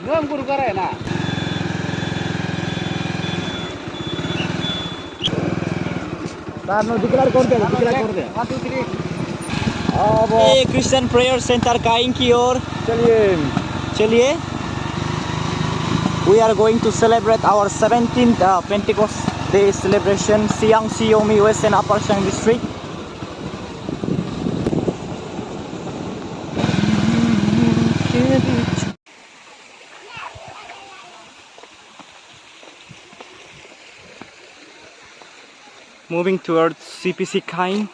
ngâm guru kare na. तारनो declare कर दे 1 2 3 अब क्रिश्चियन प्रेयर सेंटर काइंग की ओर चलिए we are going to celebrate our 17th Pentecost Day celebration, Siang Siomi West and Upper Siang district. Moving towards CPC Kain.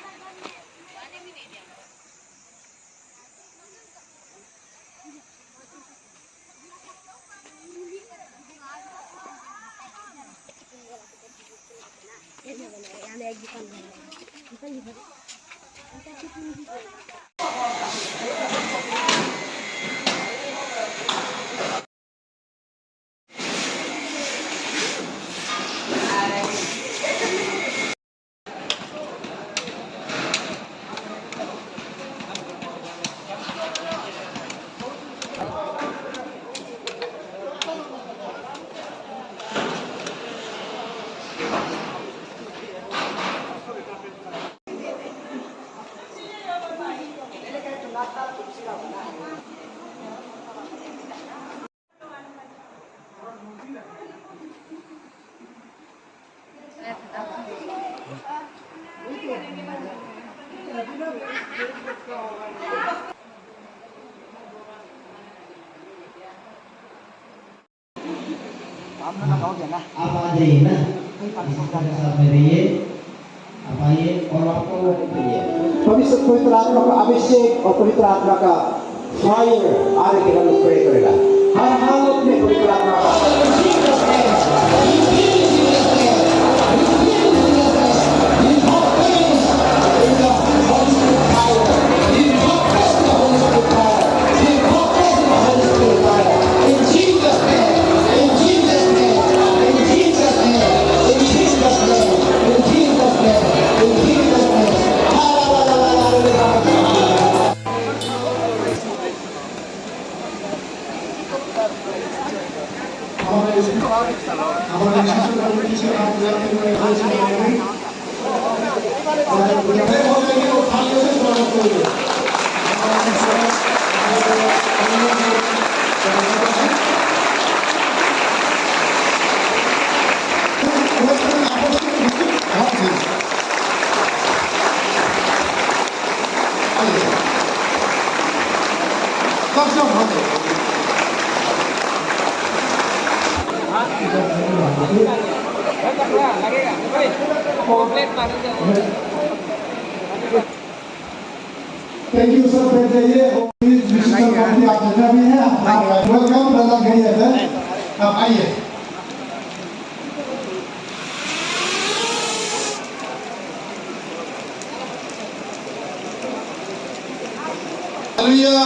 apa aja ini? Sampai ये apa ये और आपको पवित्र आत्मा का अभिषेक और पवित्र आत्मा का फायर आने के लिए प्रे करेगा हर हालत में पवित्र आत्मा का Thank you sir बैठ जाइए विजिटर कॉपी आप जितना भी है आप वेलकम ब्रदर गई है आप आइए हालेलुया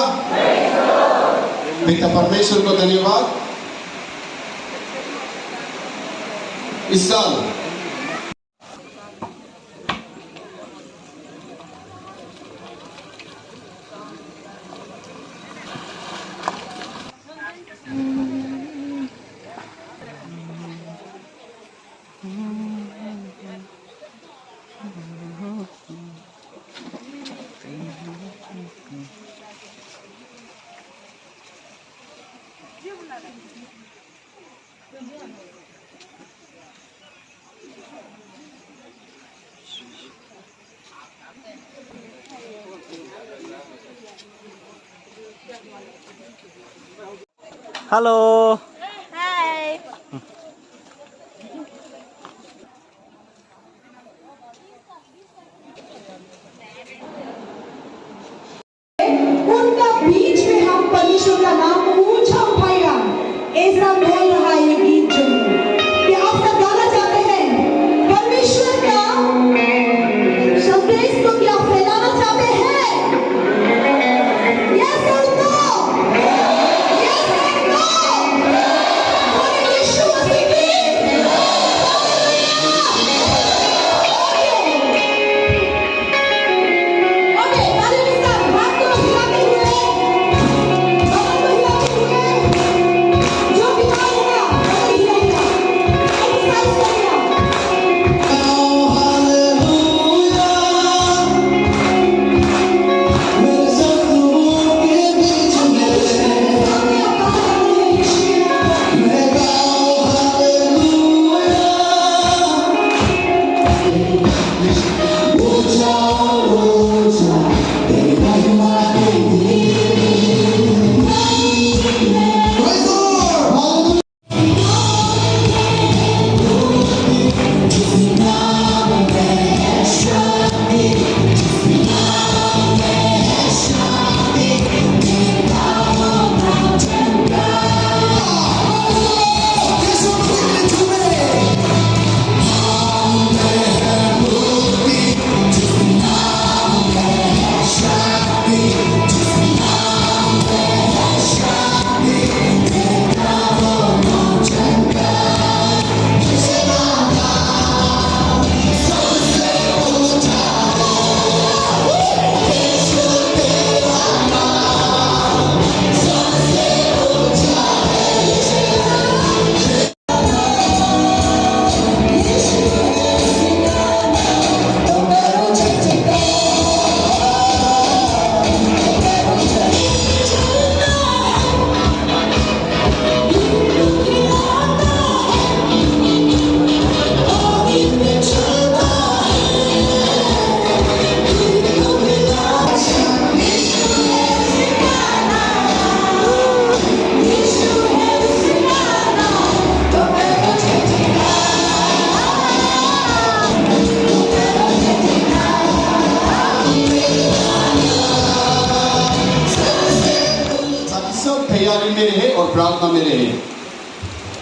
पिता परमेश्वर को धन्यवाद इस साल Hello. Hi. उनका बीच में हम परमेश्वर का नाम ऊंचा उठाएगा ऐसा बोल रहा है ये गीत जो कि आप सब गाना चाहते हैं परमेश्वर का संदेश को क्या फैलाना चाहते हैं Yes or no? Yes or no?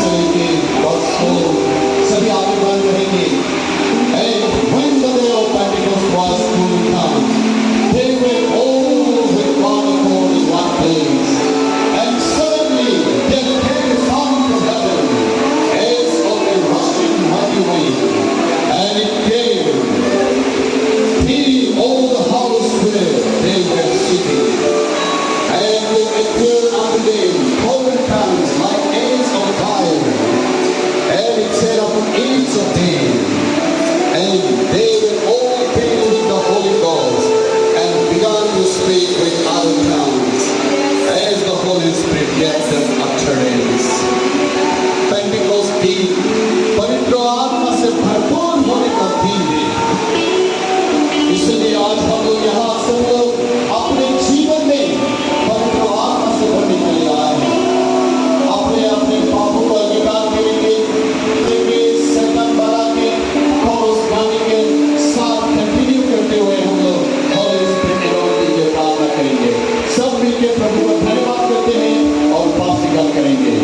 से लेके 10 सभी आगे बढ़ रहेंगे। And when the day of Pentecost was fully come, they were all with one accord in one place. And suddenly there came a sound from heaven, as of a rushing mighty wind, and it came, filling all the house where they were sitting. And there appeared unto them cloven tongues like as of fire, and it sat upon each of them. And they were all filled with the Holy Ghost, and began to speak with other tongues, as the Holy Spirit gave them utterance. Pentecost दिन पवित्र आत्मा से भरपूर होने का दिन है। इसलिए आज हम लोग यहाँ सब लोग अपने जीवन में पवित्र आत्मा से भरने के लिए आए हैं। अपने अपने पापों को अंगीकार करेंगे, शैतान बना के और उस गाने के साथ कंटिन्यू करते हुए हम लोग होली स्पिरिट की लिए प्रार्थना करेंगे। सब मिलकर प्रभु का धन्यवाद करते हैं और पाप स्वीकार करेंगे।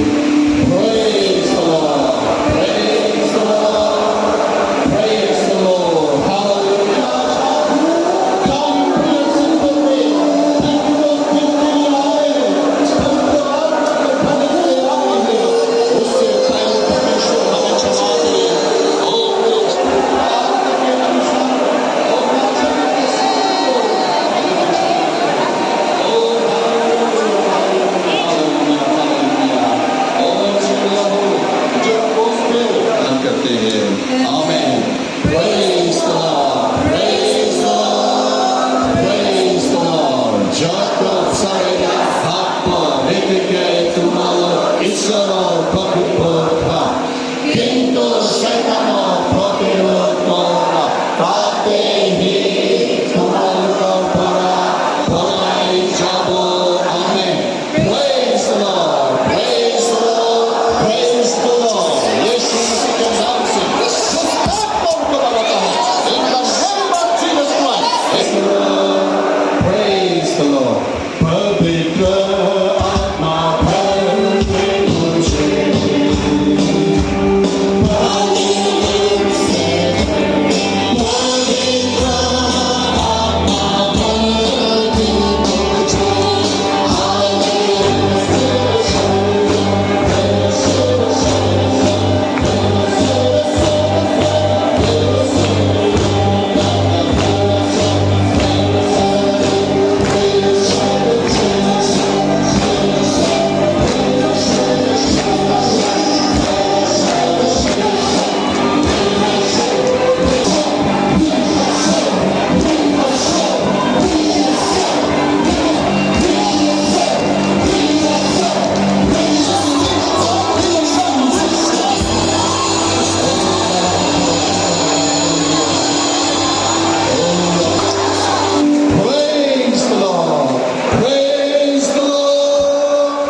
Praise the Lord, praise the Lord, praise the Lord, hallelujah. Come you praise Him for me, thank you Lord, give me the honor, पवित्र आत्मा के भरने के लिए आए हैं। उससे पहले परमेश्वर हमें क्षमा करे और आत्मा के अनुसार और वचन के साथ करते हैं। आमेन। Praise the Lord, praise the Lord, praise the Lord. Jacob sarega hapa rekeke tumalo isaro pakupota. Kinto setamo proteotona tatehi tumalo para polai jabo. Amen. Praise the Lord, praise the Lord, praise the Lord. यीशु मसीह के नाम से आत्मा को लगाता हूँ। In the name of Jesus Christ. Praise the Lord. पवित्र आत्मा भर दे मुझे। Praise the Lord, praise the Lord,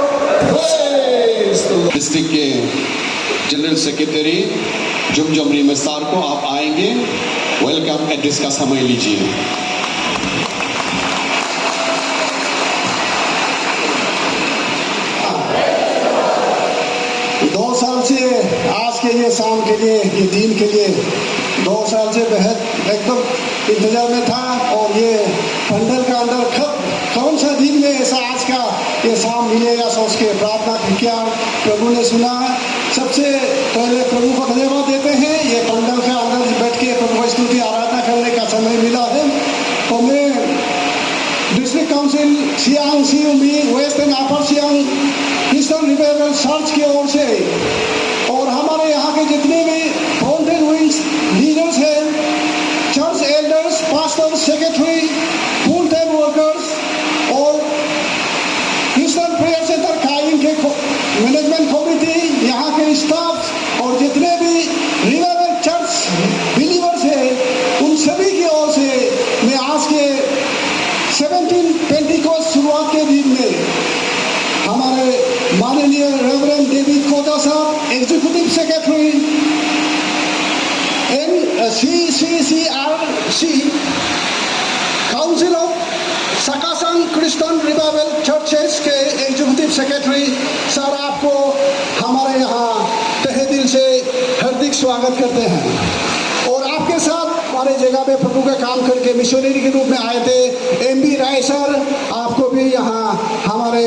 praise the Lord. District के जनरल सेक्रेटरी जुमजमरी मसार को आप आएंगे, वेलकम एड्रेस का समय लीजिए। दो साल से आज के ये शाम के लिए, ये दिन के लिए 2 साल से बेहद एकदम इंतजार में था। और ये पंडल का अंदर कब कौन सा दिन में ऐसा आज का ये शाम मिलेगा सोच के प्रार्थना किया, प्रभु ने सुना। सबसे पहले प्रभु को धन्यवाद देते हैं। ये पंडल का अंदर बैठ के प्रभु को स्तुति आराधना करने का समय मिला है। तो मैं district council Siang Shi Yomi west and upper Siang Christian revival church की ओर से और हमारे यहाँ के जितने भी फ्रंटेड विंग्स लीडर्स हैं, church elders, pastor, secretary, full time workers और क्रिश्चियन प्रेयर सेंटर कायम के मैनेजमेंट कमेटी, यहाँ के स्टाफ और जितने भी रिवाइवल चर्च बिलीवर्स हैं, उन सभी की ओर से मैं आज के 17 पेंटिकोस्ट शुरुआत के दिन में हमारे माननीय रेवरेंड डेविड कोटा साहब, executive secretary CCCRC, council of सकासंग क्रिश्चियन रिवाइवल चर्चेस के एग्जीक्यूटिव सेक्रेटरी सर, आपको हमारे यहाँ स्वागत करते हैं। और आपके साथ हमारे जगह में प्रभु का काम करके मिशनरी के रूप में आए थे एमबी राय सर, आपको भी यहाँ हमारे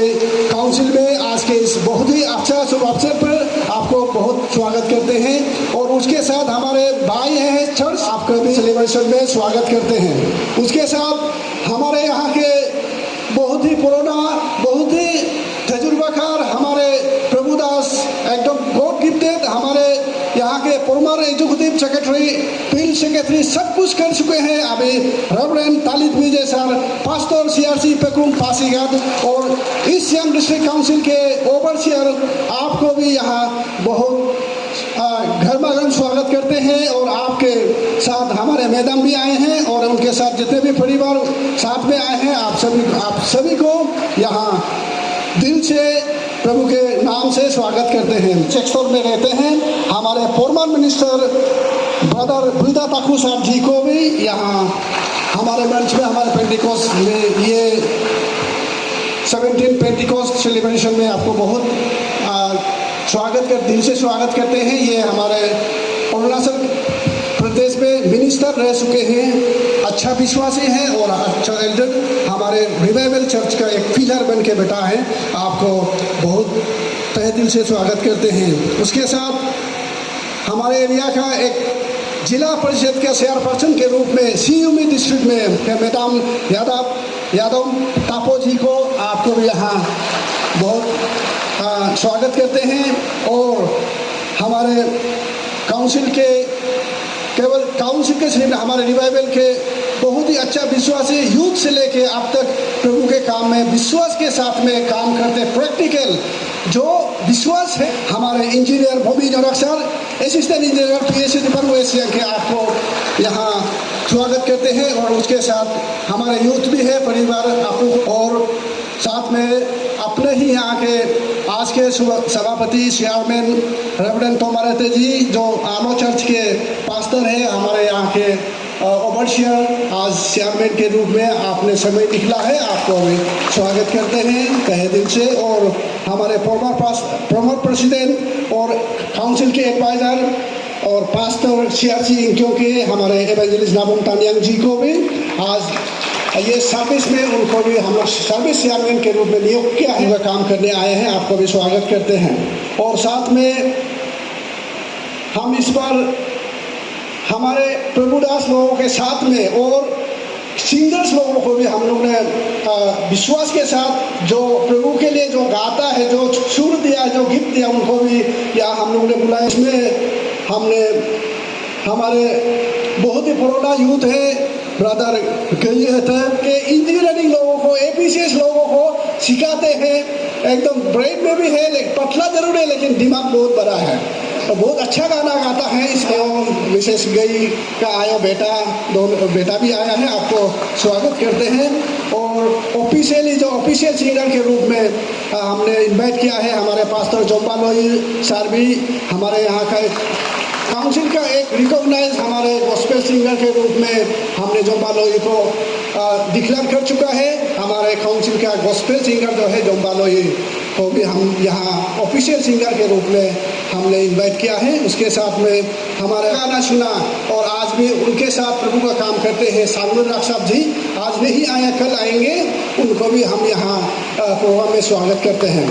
काउंसिल में आज के इस बहुत ही अच्छा शुभ अवसर पर आपको बहुत स्वागत करते हैं। और उसके साथ हमारे भाई हैं चर्च, आपका भी सेलिब्रेशन में स्वागत करते हैं। उसके साथ हमारे यहाँ के बहुत ही पुराना, बहुत ही तजुर्बाकार हमारे प्रभुदास, एकदम गॉड गिफ्टेड हमारे यहाँ के farmer executive secretary, field secretary, सब कुछ कर चुके हैं। अभी रेवरेंड तालिद विजय सर, पास्टर सीआरसी पेकुम पासीघाट और ईस्ट सियांग डिस्ट्रिक्ट काउंसिल के ओवरसियर, आपको भी यहाँ बहुत गर्मागर्म स्वागत करते हैं। और आपके साथ हमारे मैडम भी आए हैं और उनके साथ जितने भी परिवार साथ में आए हैं, आप सभी को यहाँ दिल से प्रभु के नाम से स्वागत करते हैं। चेक्सोर में रहते हैं हमारे फॉर्मर मिनिस्टर ब्रदर बुल्दा ताकू साहब जी को भी यहाँ हमारे मंच में, हमारे पेंटिकोस्ट में, ये 17 पेंटिकोस्ट सेलिब्रेशन में आपको बहुत दिल से स्वागत करते हैं। ये हमारे अरुणाचल प्रदेश में मिनिस्टर रह चुके हैं, अच्छा विश्वासी हैं और अच्छा एल्डर, हमारे रिवाइवल चर्च का एक पिलर बन के बैठा है। आपको बहुत तहे दिल से स्वागत करते हैं। उसके साथ हमारे एरिया का एक जिला परिषद के चेयरपर्सन के रूप में सीयूमी डिस्ट्रिक्ट में मैडम यादव तापो जी को, आपको भी यहाँ बहुत स्वागत करते हैं। और हमारे काउंसिल के, केवल काउंसिल के सिर्फ हमारे रिवाइवल के बहुत ही अच्छा विश्वासी यूथ से लेके अब तक प्रभु के काम में विश्वास के साथ में काम करते, प्रैक्टिकल जो विश्वास है, हमारे इंजीनियर भूमि जोरक सर, असिस्टेंट इंजीनियर पीएचडी पर वेस्ट सियांग के, आपको यहाँ स्वागत करते हैं। और उसके साथ हमारे यूथ भी है, परिवार आपको, और साथ में अपने ही यहाँ के आज के सभापति चेयरमैन रेवरेंड तोमारते जी, जो आलो चर्च के पास्टर हैं, हमारे यहाँ के ओवरसियर, आज चेयरमैन के रूप में आपने समय निकला है, आपको भी स्वागत करते हैं तहे दिल से। और हमारे फॉर्मर प्रेसिडेंट और काउंसिल के एडवाइजर और पास्टर सीआरसी क्योंकि हमारे एवेंजलिस्ट नाबुंग तानियांग जी को भी आज ये सर्विस में, उनको भी हम लोग सर्विस चेयरमैन के रूप में नियुक्त किया है, काम करने आए हैं, आपको भी स्वागत करते हैं। और साथ में हम इस बार हमारे प्रभुदास लोगों के साथ में और सिंगर्स लोगों को भी हम लोग ने विश्वास के साथ जो प्रभु के लिए जो गाता है, जो सुर दिया, जो गिफ्ट दिया, उनको भी यहाँ हम लोग ने बुलाया। इसमें हमने हमारे बहुत ही पुराना यूथ है ब्रदर के इंजीनियरिंग लोगों को, एपीसीएस लोगों को सिखाते हैं, एकदम ब्रेड में भी है, पतला जरूर है लेकिन दिमाग बहुत बड़ा है, तो बहुत अच्छा गाना गाता है। इसमें विशेष गई का आया बेटा, दोनों बेटा भी आया है, आपको स्वागत करते हैं। और ऑफिशियली जो ऑफिशियल सिंगर के रूप में हमने इनवाइट किया है हमारे पास्टर जोम्बा लोई सर भी, हमारे यहाँ का काउंसिल का एक रिकॉग्नाइज हमारे गॉस्पेल सिंगर के रूप में हमने जोम्बा लोई को डिक्लेयर कर चुका है। हमारे काउंसिल का गॉस्पेल सिंगर जो है जोम्बा लोई को भी हम यहाँ ऑफिशियल सिंगर के रूप में हमने इनवाइट किया है। उसके साथ में हमारे गाना सुना और आज भी उनके साथ प्रभु का काम करते हैं सामुल राग साहब जी, आज नहीं आए कल आएंगे, उनको भी हम यहाँ प्रोग्राम में स्वागत करते हैं।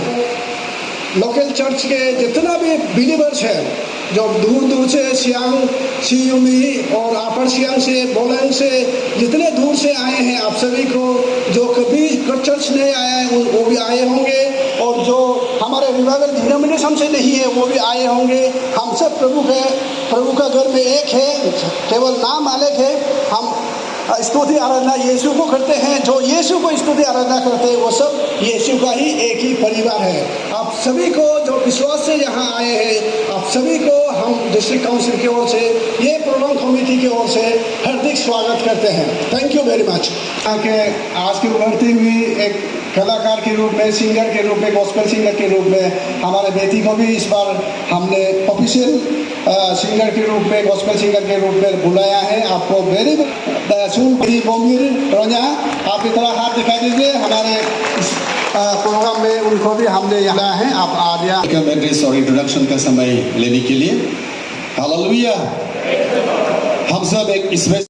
लोकल चर्च के जितना भी बिलीवर्स हैं जो दूर दूर से सियांग, सीयूमी और अपर सियांग से, बोलंग से, जितने दूर से आए हैं, आप सभी को, जो कभी चर्च नहीं आया है वो भी आए होंगे, और जो हमारे रिवाइवल डिनोमिनेशन से नहीं है वो भी आए होंगे। हम सब प्रभु का घर में एक है, केवल नाम अलग है। हम स्तुति आराधना यीशु को करते हैं, जो यीशु को स्तुति आराधना करते हैं वो सब यीशु का ही एक ही परिवार है। आप सभी को जो विश्वास से यहाँ आए हैं, आप सभी को हम डिस्ट्रिक्ट काउंसिल की ओर से, ये प्रोग्राम कमेटी की ओर से हार्दिक स्वागत करते हैं। Thank you very much. आज की उभरती हुई एक कलाकार के रूप में, सिंगर के रूप में, गॉस्पेल सिंगर के रूप में हमारे बेटी को भी इस बार हमने ऑफिशियल सिंगर के रूप में, गॉस्पेल सिंगर के रूप में बुलाया है। आपको वेरी बोमीर रोजा, आप इतना हाथ दिखा दीजिए। हमारे प्रोग्राम में उनको भी हमने यहाँ है, आप आ गया। एड्रेस और इंट्रोडक्शन का समय लेने के लिए हालेलुया। हम सब एक इसमें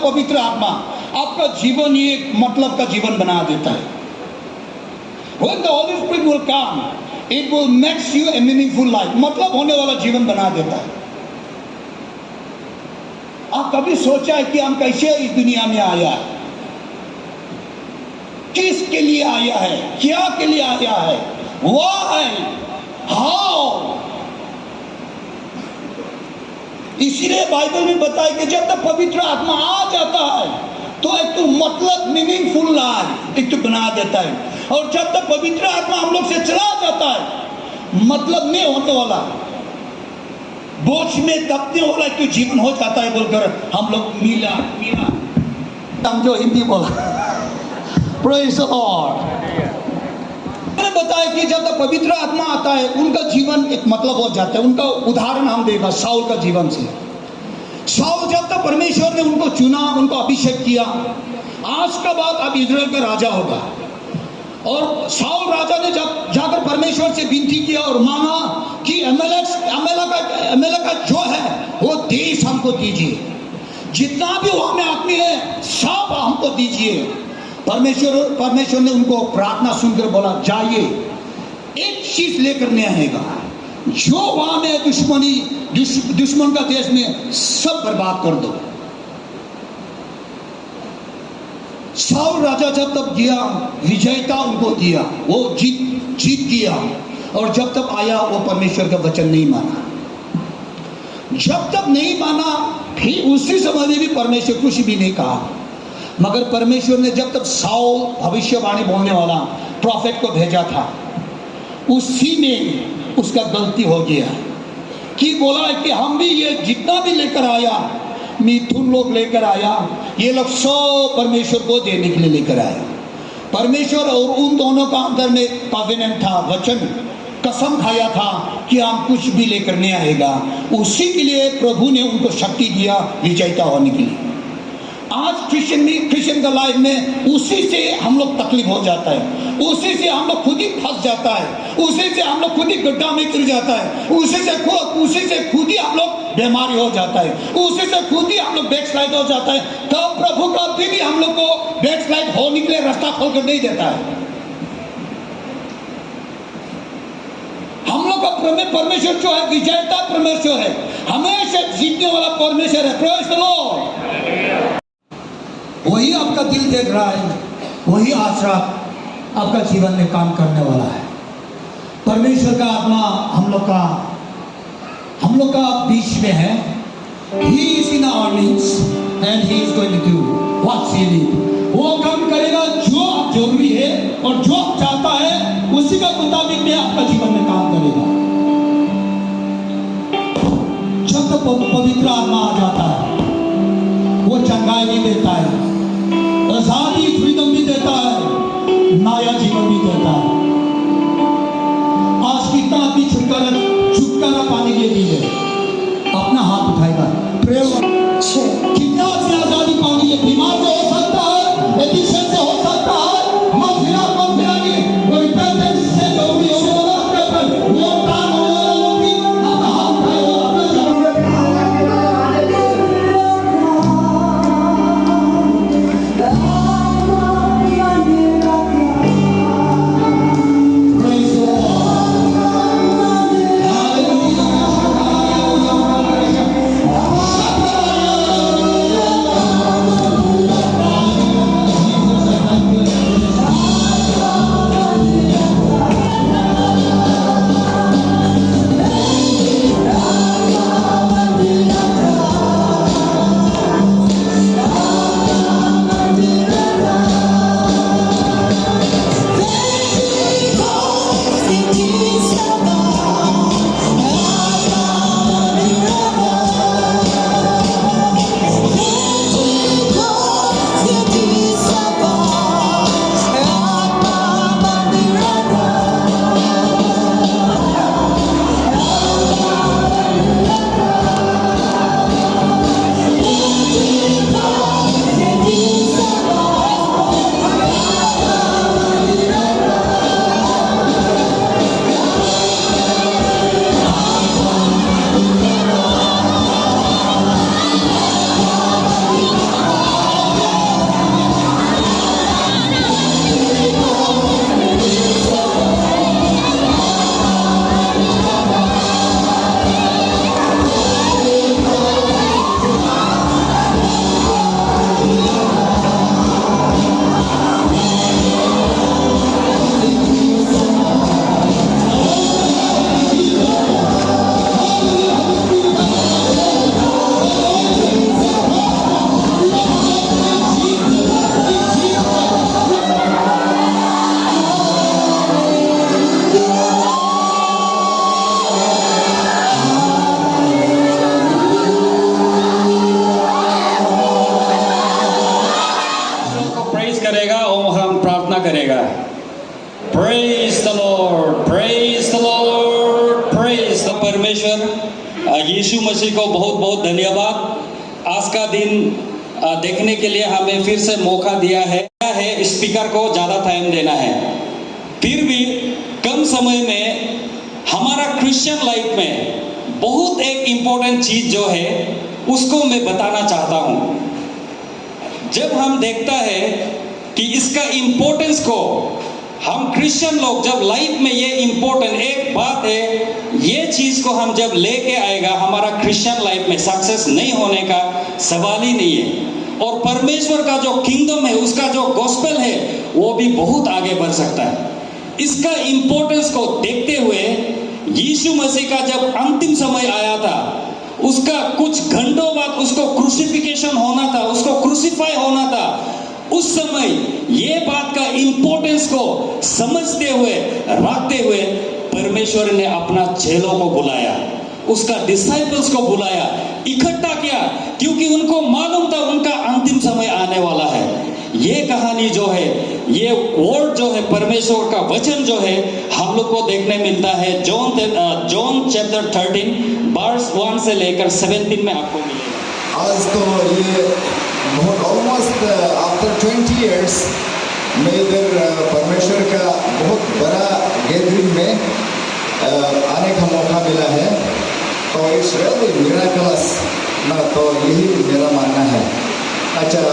पवित्र आत्मा आपका जीवन ही एक मतलब का जीवन बना देता है। When the Holy Spirit will come, it will make you a meaningful life. मतलब होने वाला जीवन बना देता है। आप कभी सोचा है कि हम कैसे इस दुनिया में आया है, किसके लिए आया है, क्या के लिए आया है, Why? How? इसीलिए बाइबल में बताया कि जब तक पवित्र आत्मा आ जाता है तो एक तो मतलब मीनिंगफुल लाइफ एक तो बना देता है, और जब तक पवित्र आत्मा हम लोग से चला जाता है मतलब नहीं होने वाला, बोझ में दबने वाला तो जीवन हो जाता है बोलकर हम लोग मिला हम जो हिंदी बोला प्रेज़ द लॉर्ड। मैंने बताया कि जब तक पवित्र आत्मा आता है उनका जीवन एक मतलब हो जाता है। उनका उदाहरण हम देगा शाऊल का जीवन से। शाऊल जब तक परमेश्वर ने उनको चुना, उनको अभिषेक किया, आज का बाद अब इजराइल का राजा होगा, और शाऊल राजा ने जब जाकर परमेश्वर से विनती किया और मांगा कि अमेरिका जो है वो देश हमको दीजिए, जितना भी वहां में आदमी है सब हमको दीजिए। परमेश्वर ने उनको प्रार्थना सुनकर बोला, जाइए एक चीज लेकर नहीं आएगा, जो वहां में दुश्मन का देश में सब बर्बाद कर दो। शाऊल राजा जब तक गया विजयता उनको दिया, वो जीत गया, और जब तक आया वो परमेश्वर का वचन नहीं माना। जब तक नहीं माना फिर उसी समय में भी परमेश्वर कुछ भी नहीं कहा, मगर परमेश्वर ने जब तक शाऊल भविष्यवाणी बोलने वाला प्रॉफेट को भेजा था उसी में उसका गलती हो गया कि बोला कि हम भी ये जितना भी लेकर आया, मिथुन लोग लेकर आया, ये लोग सब परमेश्वर को देने के लिए लेकर आया। परमेश्वर और उन दोनों का अंदर में कॉवेनेंट था, वचन, कसम खाया था कि हम कुछ भी लेकर नहीं आएगा। उसी के लिए प्रभु ने उनको शक्ति दिया विजेता होने के लिए। आज क्रिश्चियन का लाइफ में उसी से हम लोग तकलीफ हो जाता है, उसी से हम लोग खुद ही फंस जाता है, उसी से हम लोग खुद ही गड्ढा में गिर जाता है, उसी से खुद ही हम लोग बीमारी हो जाता है, उसी से खुद ही हम लोग बैकस्लाइड हो जाता है। तब प्रभु कभी भी हम लोग को बैकस्लाइड होने के लिए रास्ता खोल कर नहीं देता है। हम लोग का परमेश्वर जो है विजेता परमेश्वर है, हमेशा जीतने वाला परमेश्वर है। Praise the Lord. वही आपका दिल देख रहा है, वही आशा आपका जीवन में काम करने वाला है। परमेश्वर का आत्मा हम लोग का बीच में है। He is in our midst and he is going to do what he need। वो काम करेगा जो आप जरूरी है और जो आप चाहता है उसी का मुताबिक में आपका जीवन में काम करेगा। जब तक पवित्र आत्मा आ जाता है, वो चंगाई भी देता है, आजादी फ्रीडम भी देता है, नया जीवन भी देता है। आज कितना आदमी छुटकारा पाने के लिए अपना हाथ उठाएगा। कितना आदमी आजादी पाने के, बीमार से हो सकता है, एडिक्शन से हो सकता है, मफिया की रिपेंटेंस से जरूरी होने वाला वो काम होने वाला भी अपना हाथ उठाएगा। करेगा और हम प्रार्थना करेगा। Praise the lord, praise the lord, praise the परमेश्वर यीशु मसीह को बहुत बहुत धन्यवाद। आज का दिन देखने के लिए हमें फिर से मौका दिया है। स्पीकर को ज़्यादा टाइम देना है, फिर भी कम समय में हमारा क्रिश्चियन लाइफ में बहुत एक इम्पोर्टेंट चीज़ जो है उसको मैं बताना चाहता हूँ। जब हम देखता है कि इसका इम्पोर्टेंस को हम क्रिश्चियन लोग जब लाइफ में ये इम्पोर्टेंट एक बात है, ये चीज़ को हम जब लेके आएगा हमारा क्रिश्चियन लाइफ में सक्सेस नहीं होने का सवाल ही नहीं है। और परमेश्वर का जो किंगडम है, उसका जो गॉस्पेल है, वो भी बहुत आगे बढ़ सकता है। इसका इम्पोर्टेंस को देखते हुए यीशु मसीह का जब अंतिम समय आया था, उसका कुछ घंटों बाद उसको क्रूसिफिकेशन होना था, उसको क्रूसिफाई होना था। उस समय ये बात का इम्पोर्टेंस को समझते हुए रखते हुए परमेश्वर ने अपना चेलों को बुलाया, उसका डिसाइपल्स को बुलाया, इकट्ठा किया, क्योंकि उनको मालूम था उनका अंतिम समय आने वाला है। ये कहानी जो है, ये वर्ड जो है, परमेश्वर का वचन जो है, हम लोग को देखने मिलता है जॉन चैप्टर 13 वर्स 1 से लेकर 17 में आपको मिलेगा। आज तो ये बहुत ऑलमोस्ट आफ्टर 20 years मैं इधर परमेश्वर का बहुत बड़ा गैदरिंग में आने का मौका मिला है। तो इट्स रियली मिरेकलस ना, तो यही मेरा मानना है। अच्छा,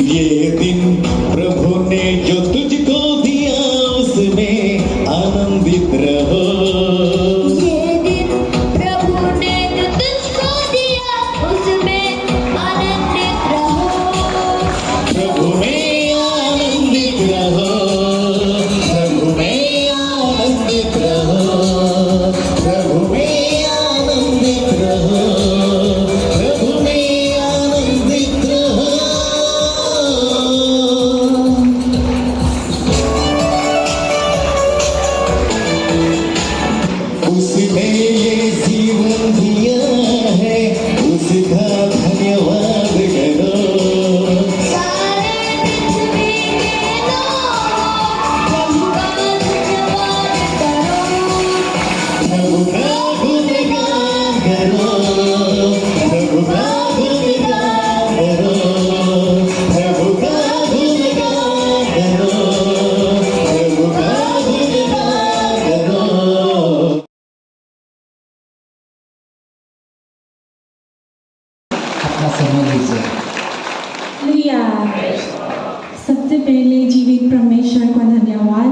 ये दिन प्रभु ने जो तुझको दिया उसमें आनंदित रहो। ये दिन प्रभु ने जो तुझको दिया उसमें आनंदित रहो। प्रभु में आनंदित रहो, प्रभु में आनंदित रहो, प्रभु में आनंदित रहो, प्रभु में आनंदित रहो। उसने ये जीवन दिया है, उसका धन्यवाद करो। सारे पृथ्वी के लोग प्रभु का धन्यवाद करो। प्रभु का गुणगान करो, प्रभु का गुणगान करो, प्रभु का गुणगान करो, प्रभु का गुणगान करो। अपना समय लीजिए। हालेलुया। सबसे पहले जीवित परमेश्वर को धन्यवाद।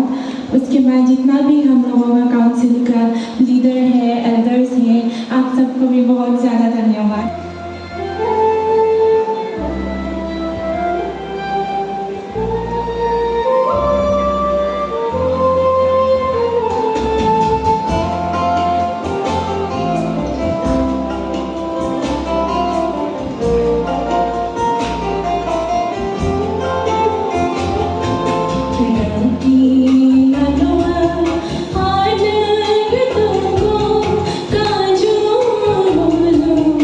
उसके बाद जितना भी हम लोगों का काउंसिल का लीडर है, एल्डर्स हैं, आप सबको भी बहुत ज़्यादा धन्यवाद। Hãy subscribe cho kênh Ghiền Mì Gõ để không bỏ lỡ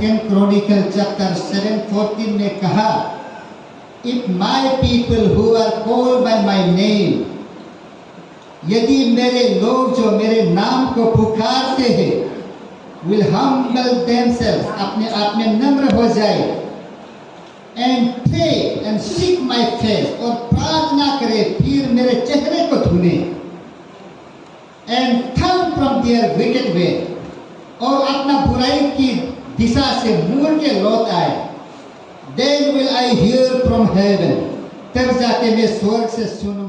2 Chronicle chapter 7:14 में कहा, If my people who are called by my name, यदि मेरे लोग जो मेरे नाम को पुकारते हैं, will humble themselves, अपने आप में नम्र हो जाए, and pray and seek my face, और प्रार्थना करे, फिर मेरे चेहरे को ढूंढे, and turn from their wicked way, और अपना बुराई की दिशा से मुड़ के लौट आए, then will I hear from heaven, तब जाके मैं स्वर्ग से सुनूंगा।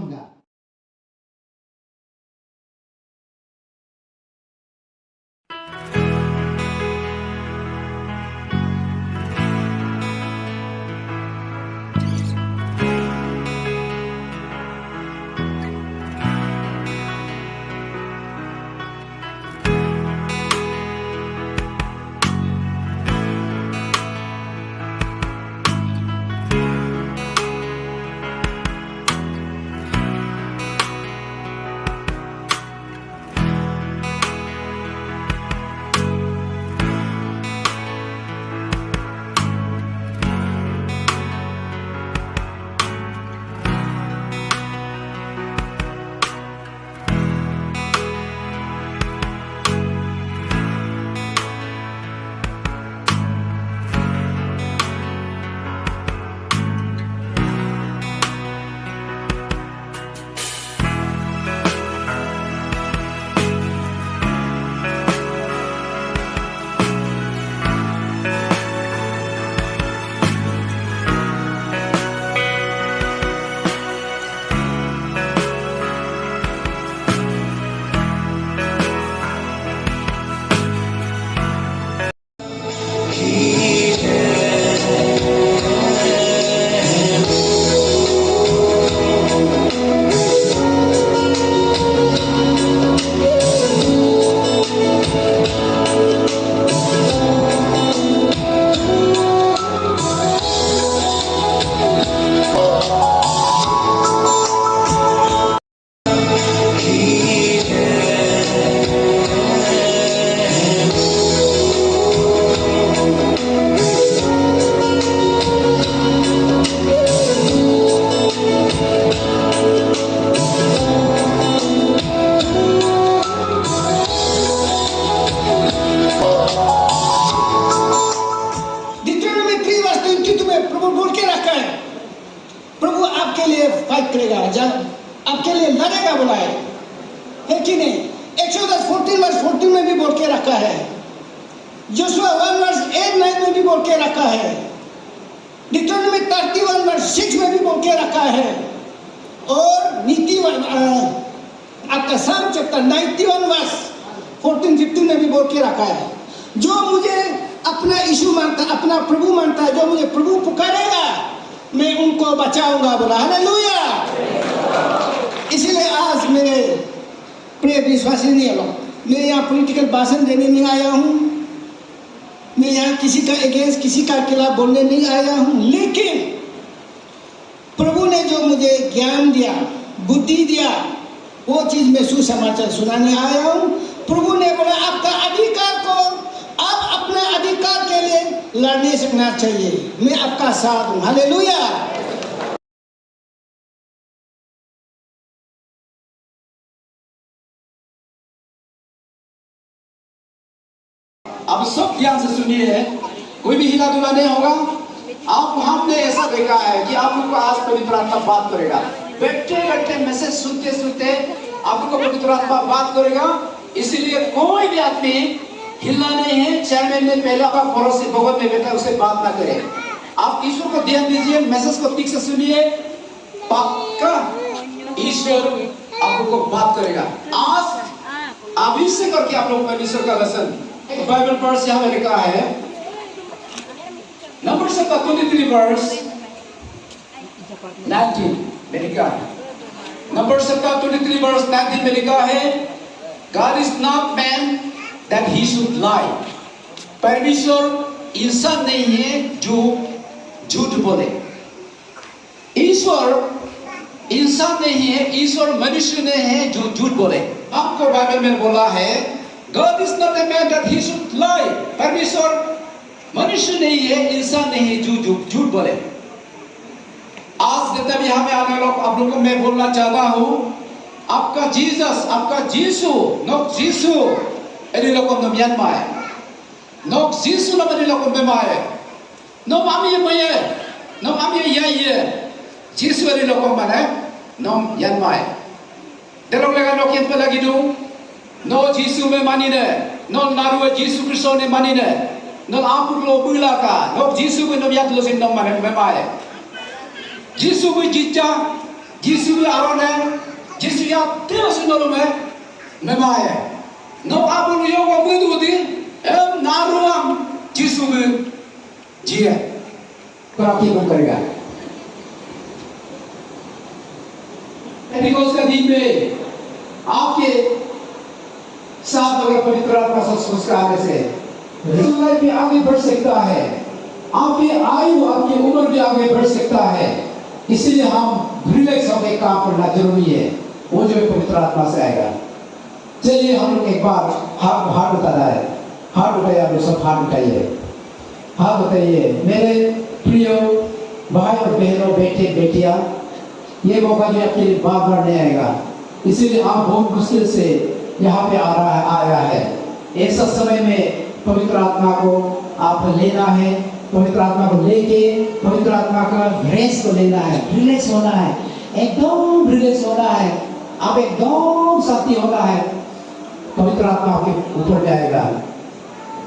फाइट करेगा, आपके लिए लड़ेगा बोला है कि नहीं? 114 में भी बोल के रखा है, जोशुआ 1:8-9 में भी बोल के रखा है, डिक्टोनॉमी 31:6 में भी बोल के रखा है, और नीति आपका साम चैप्टर 91:14-15 में भी बोल के रखा है। जो मुझे अपना यीशु मानता, अपना प्रभु मानता है, जो मुझे प्रभु पुकारेगा, मैं उनको बचाऊंगा बोला। हालेलुया। इसलिए आज मेरे प्रिय विश्वासी नहीं लोग, मैं यहाँ पॉलिटिकल भाषण देने नहीं आया हूँ, मैं यहाँ किसी का अगेंस्ट, किसी का खिलाफ बोलने नहीं आया हूँ, लेकिन प्रभु ने जो मुझे ज्ञान दिया, बुद्धि दिया, वो चीज मैं सुसमाचार सुनाने आया हूँ। प्रभु ने बोला आपका अधिकार को, आप अपने अधिकार के लिए लड़ने सीखना चाहिए, मैं आपका साथ हूँ। हालेलुया। अब सब ध्यान से सुनिए, कोई भी हिला डुला नहीं होगा। आप हमने ऐसा देखा है कि आप लोग को आज पवित्र आत्मा बात करेगा, बैठे बैठे मैसेज सुनते सुनते आप लोग को पवित्र आत्मा बात करेगा। इसलिए कोई भी आदमी हिलना नहीं है, 6 महीने पहले आपका पड़ोसी भगवत में बैठा उससे बात ना करे। आप ईश्वर को ध्यान दीजिए, मैसेज को ठीक से सुनिए, पक्का ईश्वर आप लोग को बात करेगा। आज अभिषेक करके आप लोग परमेश्वर का वचन, बाइबल वर्स यहाँ में लिखा है, नंबर 23 19 में लिखा है, नंबर 23 में लिखा है, God is not man that he should lie। परमेश्वर इंसान नहीं है जो झूठ बोले। ईश्वर इंसान नहीं है, ईश्वर मनुष्य नहीं है जो झूठ बोले। आपको बाइबल में बोला है God is not a man that he should lie। परमेश्वर मनुष्य नहीं है, इंसान नहीं है जो झूठ बोले। आज जितने भी हमें आने लोग आप लोगों को मैं बोलना चाहता हूँ, आपका जीसस, आपका जीसु, नोक जीसु, ini लोगों ने म्यांमार, नोक जीसु ना ini लोगों में मारे, नोक आमी ये माये, नोक आमी ये जीसु ini लोगों में है, नोक म्यांमार, देलोग लगा नोक ये पे लगी दूँ, नो जीसु में मानी ने, नो नारुए जीसु क्रिस्टो ने मानी ने, नो आपुर लो बुला का, नो जीसु में नो याद लो सिंदम में मारे, जीसु भी जीचा, जीसु भी आरोन है, जीसु या तेरस नोलो में मारे, नो आपुर योगा बुद्धि, नारुआम जीसु में जिए, तो आप क्या करेगा? एपिकोस का दिन में आपके साथ अगर पवित्र आत्मा संस्पर्श आने से लाइफ भी आगे बढ़ सकता है, आपकी आयु, आपकी उम्र भी आगे बढ़ सकता है। इसीलिए हम रिलैक्स होकर काम करना जरूरी है, वो जो पवित्र आत्मा से आएगा। चलिए हम लोग एक बार हाथ उठाना है, हाथ उठाइए, आप लोग सब हाथ उठाइए, हाथ उठाइए। मेरे प्रिय भाई और बहनों, बेटे बेटियां, ये मौका जो आपके लिए बार बार नहीं आएगा, इसीलिए आप बहुत मुश्किल से यहाँ पे आया है। ऐसा समय में पवित्र आत्मा को आप लेना है, पवित्र आत्मा को लेके पवित्र आत्मा का रेस्ट को लेना है, रिलैक्स होना है, एकदम रिलैक्स होना है, आप एकदम शांति होना है, पवित्र आत्मा आपके ऊपर जाएगा।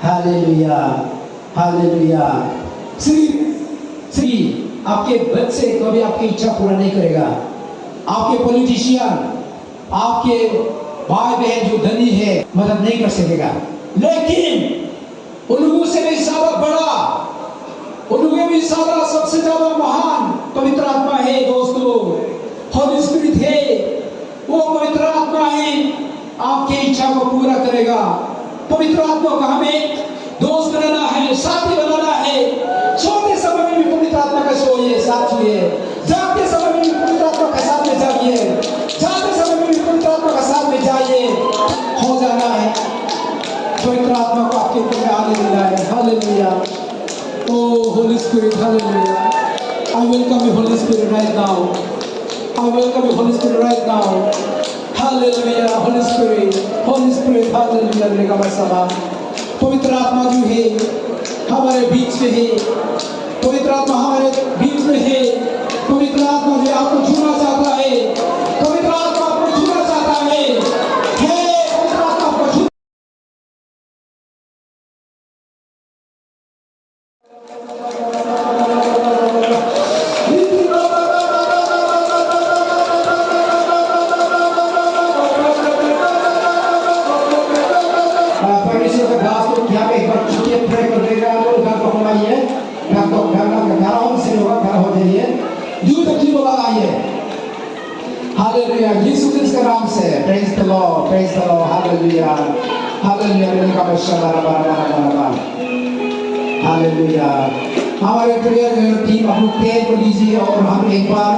Hallelujah, hallelujah. श्री आपके बच्चे कभी आपकी इच्छा पूरा नहीं करेगा, आपके पॉलिटिशियन, आपके भाई बहन जो धनी है मदद नहीं कर सकेगा, लेकिन उन लोगों से भी ज्यादा बड़ा, उन लोगों भी ज्यादा सबसे ज्यादा महान पवित्र आत्मा है दोस्तों, होली स्पिरिट है। वो पवित्र आत्मा ही आपकी इच्छा को पूरा करेगा। पवित्र आत्मा को हमें दोस्त बनाना है, साथी बनाना है। सोते समय में भी पवित्र आत्मा का सोइए, साथ सोइए, जागते समय में भी पवित्र आत्मा के साथ में जागिए, जाते समय में भी पवित्र आत्मा के साथ में जाइए। हो जाना है, पवित्र आत्मा को आपके ऊपर में आने देना है। Hallelujah. Oh, Holy Spirit, hallelujah. I welcome you, Holy Spirit, right now. I welcome you, Holy Spirit, right now. Hallelujah, Holy Spirit, hallelujah. मेरे का बसवा पवित्र आत्मा जो है हमारे बीच में है, पवित्र आत्मा हमारे बीच में है। पवित्र आत्मा जो आपको छूना चाहता है, पवित्र आत्मा आपको छूना चाहता है। पवित्र आत्मा आपको छू हालेलुया, यीशु क्रिस्ट के नाम से praise the Lord, hallelujah, hallelujah. Hallelujah. हमारे प्रेयर टीम आप लोग प्रेयर कर लीजिए और हम एक बार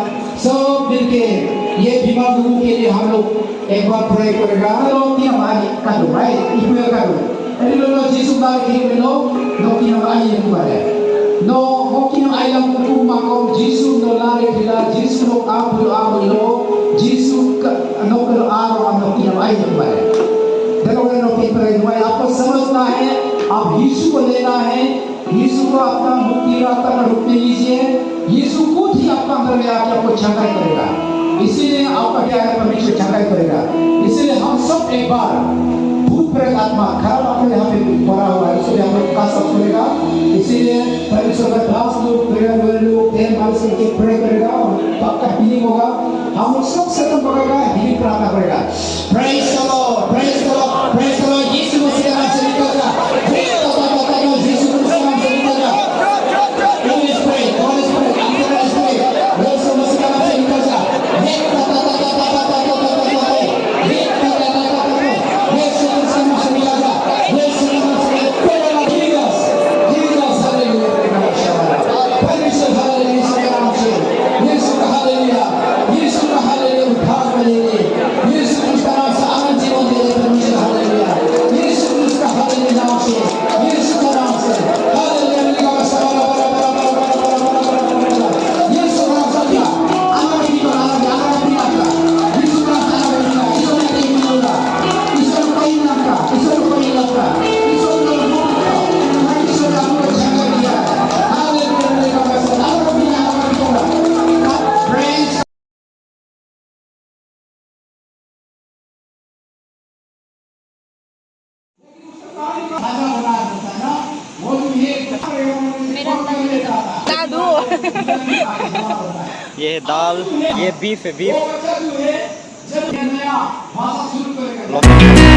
सब मिलके ये बीमार लोगों के लिए हम लोग एक बार प्रे करेगा। लोग की हमारी करो राइट, इसमें करो एनी लोग यीशु का के लोग की हमारी ये बारे no hoki no ailam ku makom jisu no lare bila jisu no abu lo jisu no karo aro no ki no ailam bare देखो ना पेपर में आपको समझना है, आप यीशु को लेना है, यीशु को अपना मुक्ति रास्ता में रूप में लीजिए। यीशु खुद ही आपका अंदर में आके आपको छंगाई करेगा, इसीलिए आपका क्या है, परमेश्वर छंगाई करेगा। इसीलिए हम सब एक बार भूत प्रेत आत्मा खराब आत्मा यहाँ पे पड़ा हुआ है, इसलिए हम लोग का सब करेगा। इसीलिए परमेश्वर का दास लोग प्रेयर लोग ध्यान मार से के प्रे करेगा और पक्का हीलिंग होगा। हम लोग सब से तो पकड़ेगा, हीलिंग प्रार्थना करेगा। Praise the lord, praise the lord, praise the lord. Yeshu Masih के नाम से निकल जा, praise the lord, Yeshu Masih के नाम से निकल जा। होली स्पिरिट, होली स्पिरिट, अंदर स्पिरिट, यीशु मसीह के नाम से निकल जा। ये दाल, ये बीफ है, बीफ। बच्चा जो है जब नया भाषा शुरू करेगा